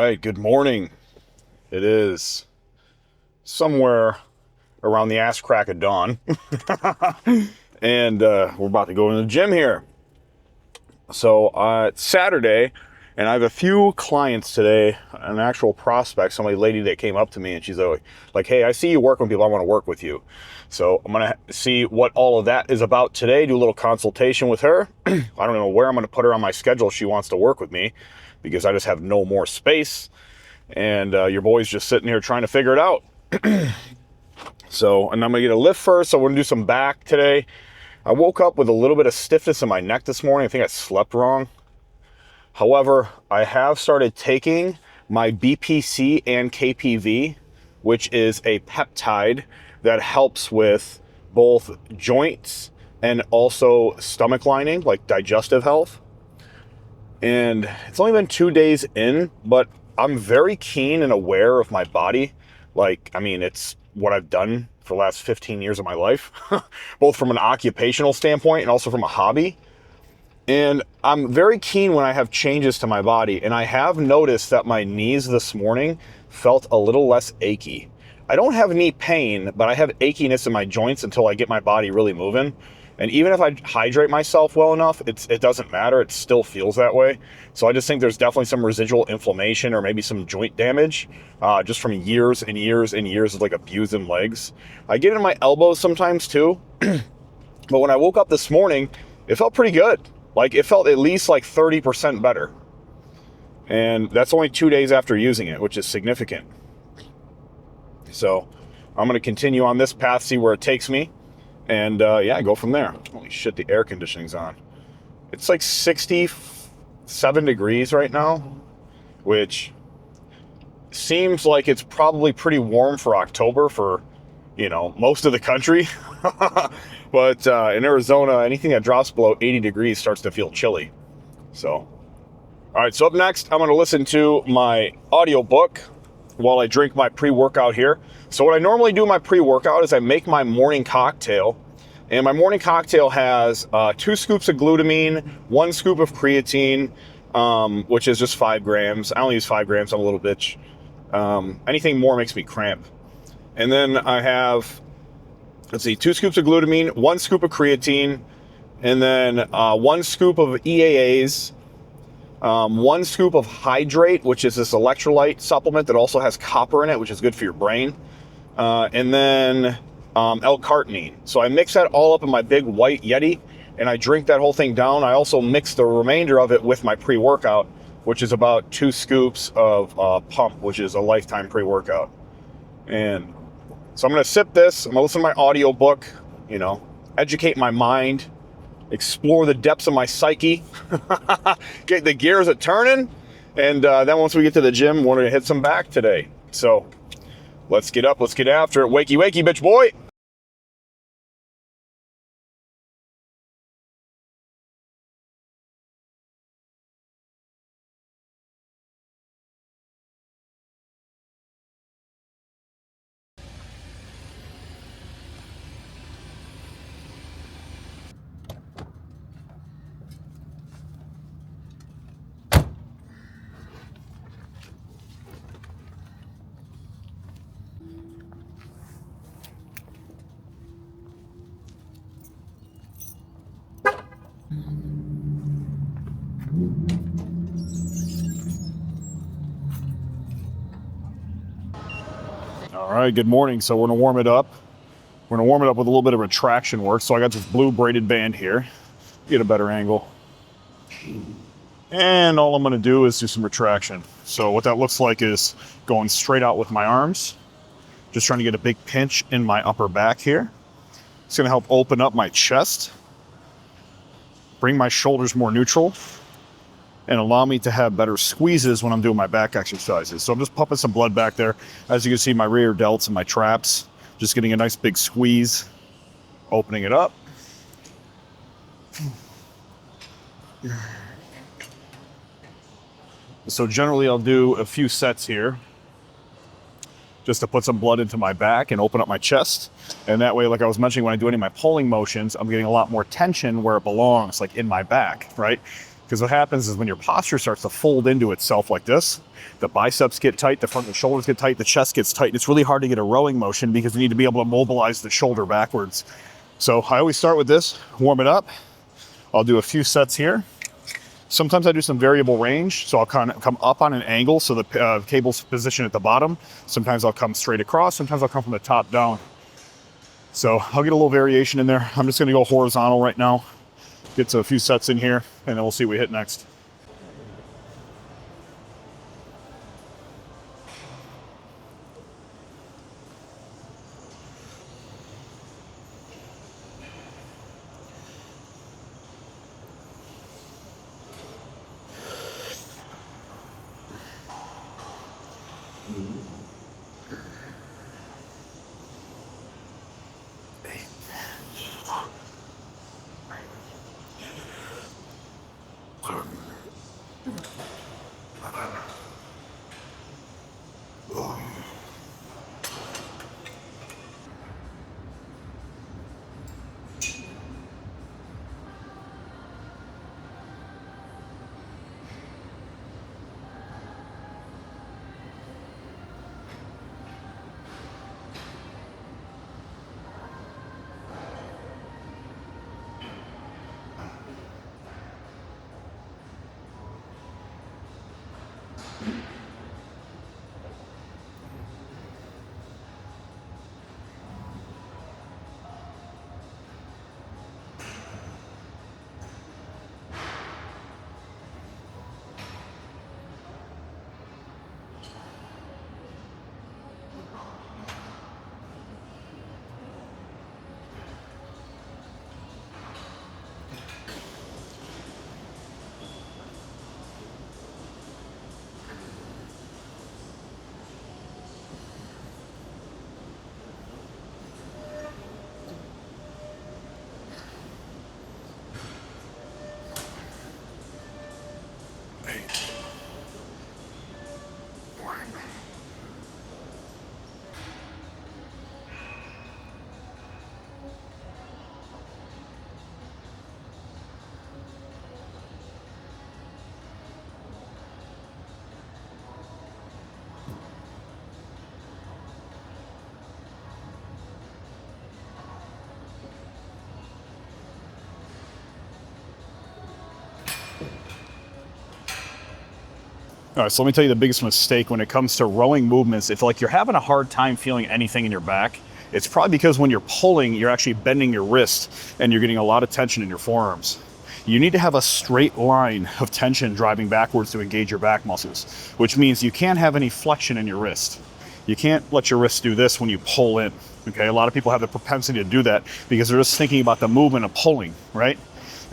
right, good morning. It is somewhere around the ass crack of dawn. And we're about to go in the gym here. So it's Saturday, and I have a few clients today, an actual prospect, somebody lady that came up to me, and she's like, hey, I see you work with people, I want to work with you. So I'm going to see what all of that is about today, do a little consultation with her. I don't know where I'm going to put her on my schedule. She wants to work with me because I just have no more space. And your boy's just sitting here trying to figure it out. And I'm gonna get a lift first. So we're gonna do some back today. I woke up with a little bit of stiffness in my neck this morning. I think I slept wrong. However, I have started taking my BPC and KPV, which is a peptide that helps with both joints and also stomach lining, like digestive health. And it's only been 2 days in, but I'm very keen and aware of my body. It's what I've done for the last 15 years of my life, both from an occupational standpoint and also from a hobby. And I'm very keen when I have changes to my body. And I have noticed that my knees this morning felt a little less achy. I don't have knee pain, but I have achiness in my joints until I get my body really moving. And even if I hydrate myself well enough, it doesn't matter. It still feels that way. So I just think there's definitely some residual inflammation or maybe some joint damage just from years and years and years of like abusing legs. I get it in my elbows sometimes too. But when I woke up this morning, it felt pretty good. Like it felt at least like 30% better. And that's only 2 days after using it, which is significant. So I'm going to continue on this path, see where it takes me. And go from there. Holy shit, the air conditioning's on. It's like 67 degrees right now, which seems like it's probably pretty warm for October for, most of the country. But in Arizona, anything that drops below 80 degrees starts to feel chilly. So, all right, so up next, I'm going to listen to my audiobook while I drink my pre-workout here. So what I normally do in my pre-workout is I make my morning cocktail. And my morning cocktail has 2 scoops of glutamine, 1 scoop of creatine, which is just 5 grams. I only use 5 grams. I'm a little bitch. Anything more makes me cramp. And then I have, 2 scoops of glutamine, 1 scoop of creatine, and then 1 scoop of EAAs, 1 scoop of Hydrate, which is this electrolyte supplement that also has copper in it, which is good for your brain. And then L-carnitine. So I mix that all up in my big white Yeti, and I drink that whole thing down. I also mix the remainder of it with my pre-workout, which is about 2 scoops of Pump, which is a lifetime pre-workout. And so I'm going to sip this. I'm going to listen to my audiobook, educate my mind, explore the depths of my psyche, get the gears a-turning, and then once we get to the gym, we're going to hit some back today. So let's get up, let's get after it. Wakey, wakey, bitch boy. All right, good morning. So we're gonna warm it up. We're gonna warm it up with a little bit of retraction work. So I got this blue braided band here. Get a better angle. And all I'm gonna do is do some retraction. So what that looks like is going straight out with my arms. Just trying to get a big pinch in my upper back here. It's gonna help open up my chest, bring my shoulders more neutral, and allow me to have better squeezes when I'm doing my back exercises. So I'm just pumping some blood back there. As you can see, my rear delts and my traps, just getting a nice big squeeze, opening it up. So generally I'll do a few sets here just to put some blood into my back and open up my chest. And that way, like I was mentioning, when I do any of my pulling motions, I'm getting a lot more tension where it belongs, like in my back, right? Because what happens is when your posture starts to fold into itself like this, the biceps get tight, the front of the shoulders get tight, the chest gets tight, and it's really hard to get a rowing motion because you need to be able to mobilize the shoulder backwards. So I always start with this, warm it up. I'll do a few sets here. Sometimes I do some variable range, so I'll kind of come up on an angle so the cable's positioned at the bottom. Sometimes I'll come straight across, sometimes I'll come from the top down. So I'll get a little variation in there. I'm just gonna go horizontal right now, get to a few sets in here, and then we'll see what we hit next. All right, so let me tell you the biggest mistake when it comes to rowing movements. If like you're having a hard time feeling anything in your back, it's probably because when you're pulling, you're actually bending your wrist and you're getting a lot of tension in your forearms. You need to have a straight line of tension driving backwards to engage your back muscles, which means you can't have any flexion in your wrist. You can't let your wrist do this when you pull in, okay? A lot of people have the propensity to do that because they're just thinking about the movement of pulling, right?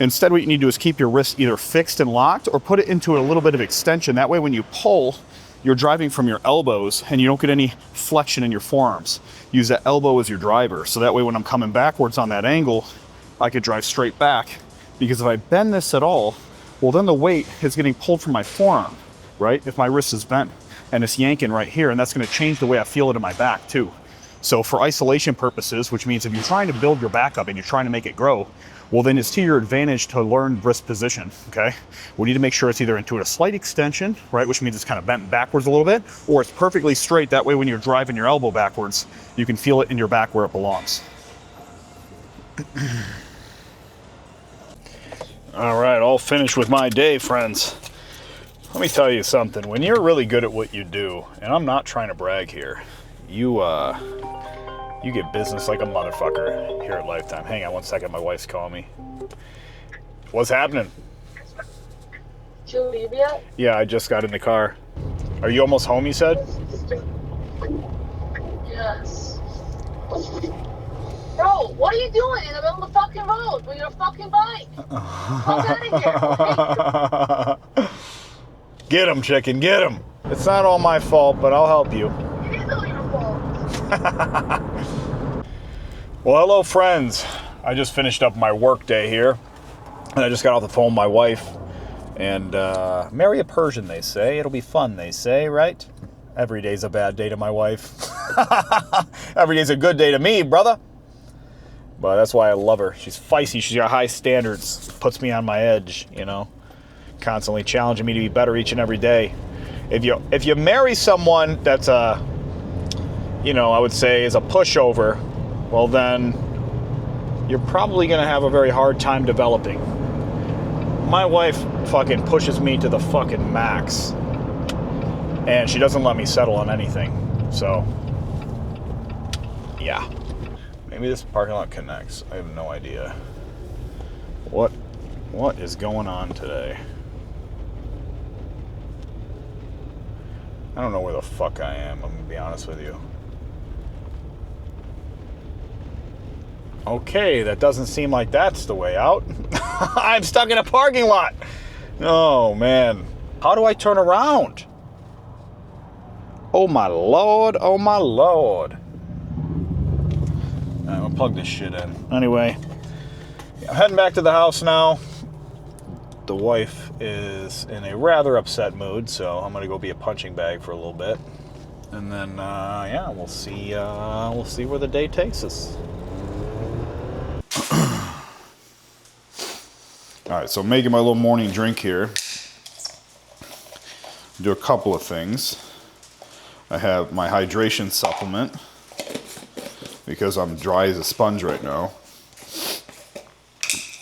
Instead, what you need to do is keep your wrist either fixed and locked or put it into a little bit of extension. That way, when you pull, you're driving from your elbows and you don't get any flexion in your forearms. Use that elbow as your driver. So that way, when I'm coming backwards on that angle, I could drive straight back. Because if I bend this at all, well, then the weight is getting pulled from my forearm, right? If my wrist is bent and it's yanking right here, and that's gonna change the way I feel it in my back too. So for isolation purposes, which means if you're trying to build your back up and you're trying to make it grow, well, then it's to your advantage to learn wrist position, okay? We need to make sure it's either into a slight extension, right, which means it's kind of bent backwards a little bit, or it's perfectly straight. That way, when you're driving your elbow backwards, you can feel it in your back where it belongs. All right, all finished with my day, friends. Let me tell you something. When you're really good at what you do, and I'm not trying to brag here, you get business like a motherfucker here at Lifetime. Hang on one second, my wife's calling me. What's happening? Did you leave yet? Yeah, I just got in the car. Are you almost home, you said? Yes. Bro, what are you doing in the middle of the fucking road with your fucking bike? Fuck out of here. Get him, chicken, get him. It's not all my fault, but I'll help you. It is all your fault. Well, hello, friends. I just finished up my work day here, and I just got off the phone with my wife. And marry a Persian, they say. It'll be fun, they say, right? Every day's a bad day to my wife. Every day's a good day to me, brother. But that's why I love her. She's feisty. She's got high standards. Puts me on my edge, you know. constantly challenging me to be better each and every day. If you marry someone that's I would say is a pushover, well then you're probably going to have a very hard time developing. My wife fucking pushes me to the fucking max, and she doesn't let me settle on anything. So, yeah. Maybe this parking lot connects. I have no idea. What is going on today? I don't know where the fuck I am, I'm gonna be honest with you. Okay, that doesn't seem like that's the way out. I'm stuck in a parking lot. Oh, man. How do I turn around? Oh, my Lord. Oh, my Lord. I'm going to plug this shit in. Anyway, I'm heading back to the house now. The wife is in a rather upset mood, so I'm going to go be a punching bag for a little bit. And then, yeah, we'll see where the day takes us. All right, so I'm making my little morning drink here. Do a couple of things. I have my hydration supplement because I'm dry as a sponge right now.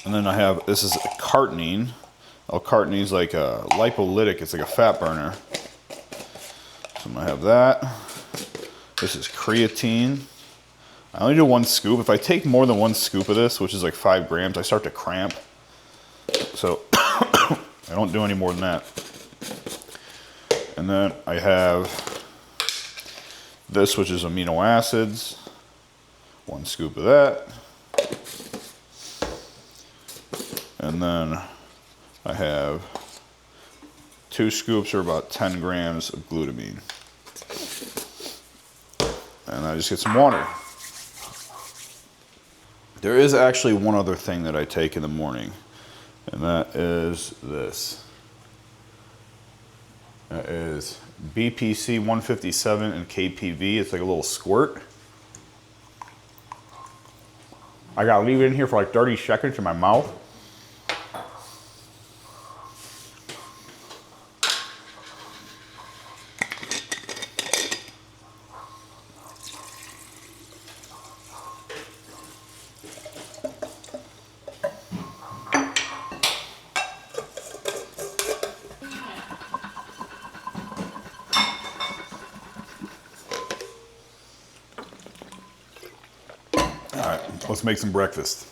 And then I have, this is L-carnitine. L-carnitine is like a lipolytic, it's like a fat burner. So I'm gonna have that. This is creatine. I only do 1 scoop. If I take more than 1 scoop of this, which is like 5 grams, I start to cramp. So I don't do any more than that. And then I have this, which is amino acids. 1 scoop of that. And then I have 2 scoops or about 10 grams of glutamine. And I just get some water. There is actually one other thing that I take in the morning, and that is this. That is BPC 157 and KPV. It's like a little squirt. I gotta leave it in here for like 30 seconds in my mouth. All right, let's make some breakfast.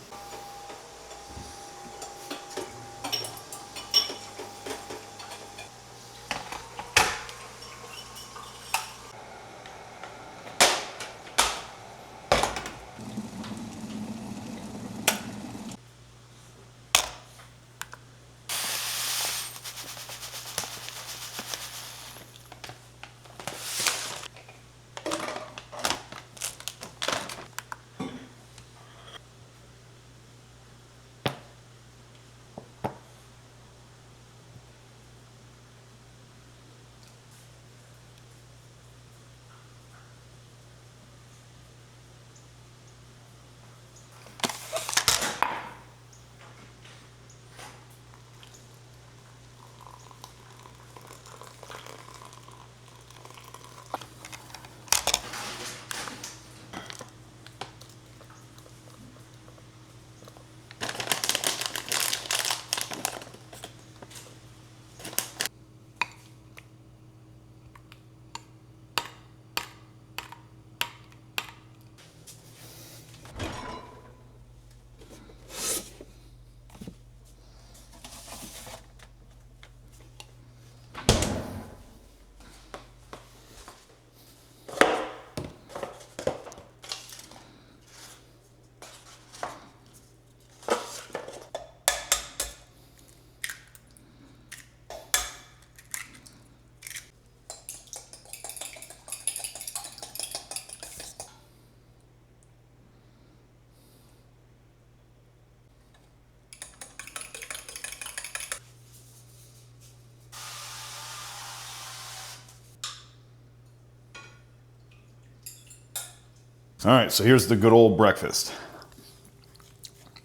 All right, so here's the good old breakfast.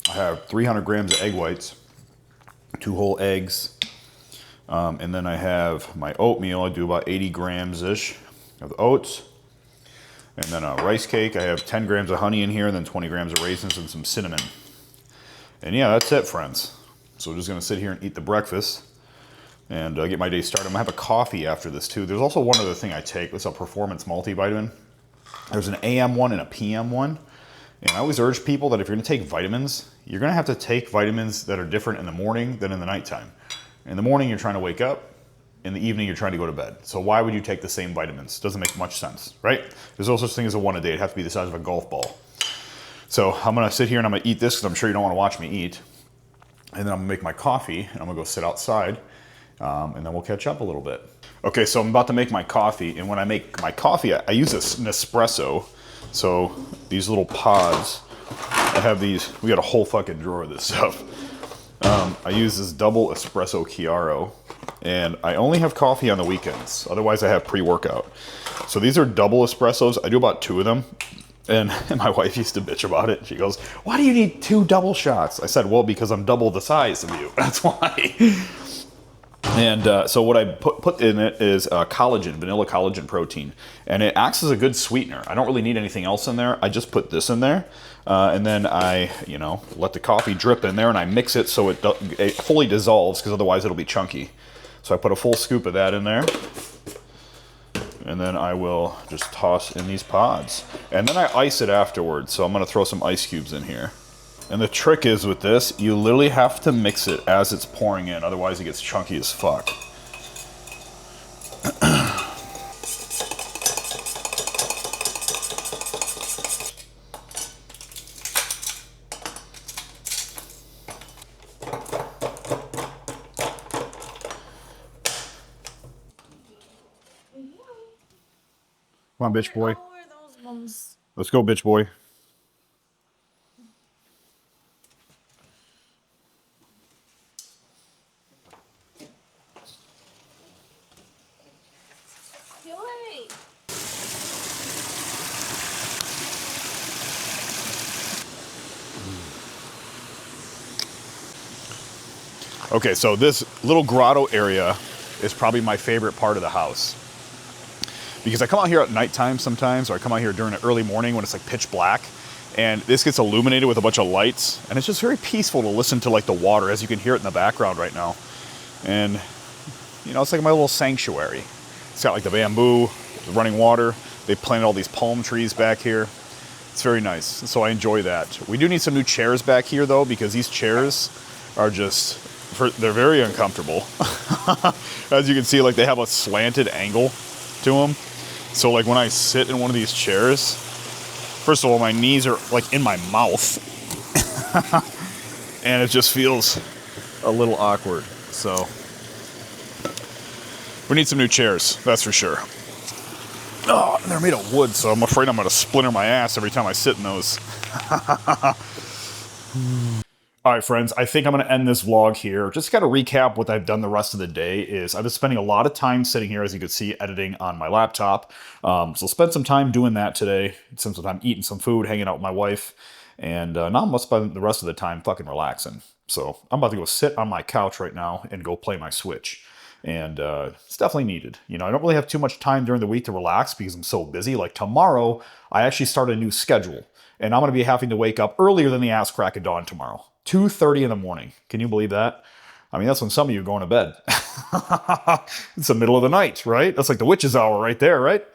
I have 300 grams of egg whites, 2 whole eggs, And then I have my oatmeal. I do about 80 grams-ish of oats. And then a rice cake. I have 10 grams of honey in here, and then 20 grams of raisins and some cinnamon. And yeah, that's it, friends. So we're just gonna sit here and eat the breakfast and get my day started. I'm gonna have a coffee after this too. There's also one other thing I take. It's a performance multivitamin. There's an AM one and a PM one. And I always urge people that if you're gonna take vitamins, you're gonna have to take vitamins that are different in the morning than in the nighttime. In the morning, you're trying to wake up. In the evening, you're trying to go to bed. So why would you take the same vitamins? Doesn't make much sense, right? There's no such thing as a one a day. It has to be the size of a golf ball. So I'm gonna sit here and I'm gonna eat this because I'm sure you don't wanna watch me eat. And then I'm gonna make my coffee and I'm gonna go sit outside and then we'll catch up a little bit. Okay, so I'm about to make my coffee, and when I make my coffee, I use an espresso. So these little pods, I have these, we got a whole fucking drawer of this stuff. I use this double espresso Chiaro, and I only have coffee on the weekends. Otherwise I have pre-workout. So these are double espressos. I do about 2 of them. And my wife used to bitch about it. She goes, why do you need 2 double shots? I said, well, because I'm double the size of you. That's why. And so what I put in it is collagen, vanilla collagen protein. And it acts as a good sweetener. I don't really need anything else in there. I just put this in there. And then I, let the coffee drip in there and I mix it so it fully dissolves, because otherwise it'll be chunky. So I put a full scoop of that in there. And then I will just toss in these pods. And then I ice it afterwards, so I'm gonna throw some ice cubes in here. And the trick is with this, you literally have to mix it as it's pouring in, otherwise it gets chunky as fuck. Come on, bitch boy. Let's go, bitch boy. Okay, so this little grotto area is probably my favorite part of the house. Because I come out here at nighttime sometimes, or I come out here during the early morning when it's like pitch black, and this gets illuminated with a bunch of lights, and it's just very peaceful to listen to like the water, as you can hear it in the background right now. And, it's like my little sanctuary. It's got like the bamboo, the running water. They planted all these palm trees back here. It's very nice, so I enjoy that. We do need some new chairs back here though, because these chairs are just, they're very uncomfortable. As you can see, like they have a slanted angle to them. So like when I sit in one of these chairs, first of all, my knees are like in my mouth. And it just feels a little awkward. So we need some new chairs, that's for sure. Oh, they're made of wood, so I'm afraid I'm gonna splinter my ass every time I sit in those. All right, friends, I think I'm going to end this vlog here. Just got to recap what I've done the rest of the day is I've been spending a lot of time sitting here, as you can see, editing on my laptop. So spend some time doing that today. Spend some time eating some food, hanging out with my wife. And now I'm going to spend the rest of the time fucking relaxing. So I'm about to go sit on my couch right now and go play my Switch. And it's definitely needed. I don't really have too much time during the week to relax because I'm so busy. Like tomorrow, I actually start a new schedule. And I'm going to be having to wake up earlier than the ass crack of dawn tomorrow. 2:30 in the morning. Can you believe that? I mean, that's when some of you are going to bed. It's the middle of the night, right? That's like the witch's hour right there, right?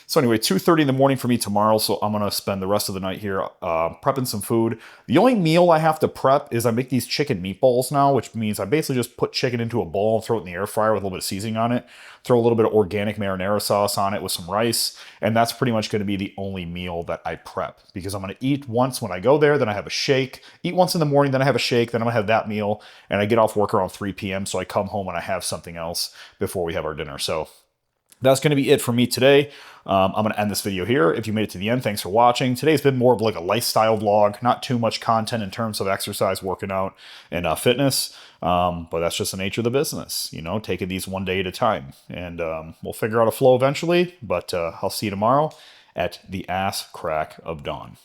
So anyway, 2:30 in the morning for me tomorrow, so I'm going to spend the rest of the night here prepping some food. The only meal I have to prep is I make these chicken meatballs now, which means I basically just put chicken into a bowl and throw it in the air fryer with a little bit of seasoning on it, throw a little bit of organic marinara sauce on it with some rice, and that's pretty much going to be the only meal that I prep, because I'm going to eat once when I go there, then I have a shake, eat once in the morning, then I have a shake, then I'm going to have that meal, and I get off work around 3 p.m., so I come home and I have something else before we have our dinner. So that's going to be it for me today. I'm going to end this video here. If you made it to the end, thanks for watching. Today's been more of like a lifestyle vlog, not too much content in terms of exercise, working out, and fitness. But that's just the nature of the business, taking these one day at a time. And we'll figure out a flow eventually, but I'll see you tomorrow at the ass crack of dawn.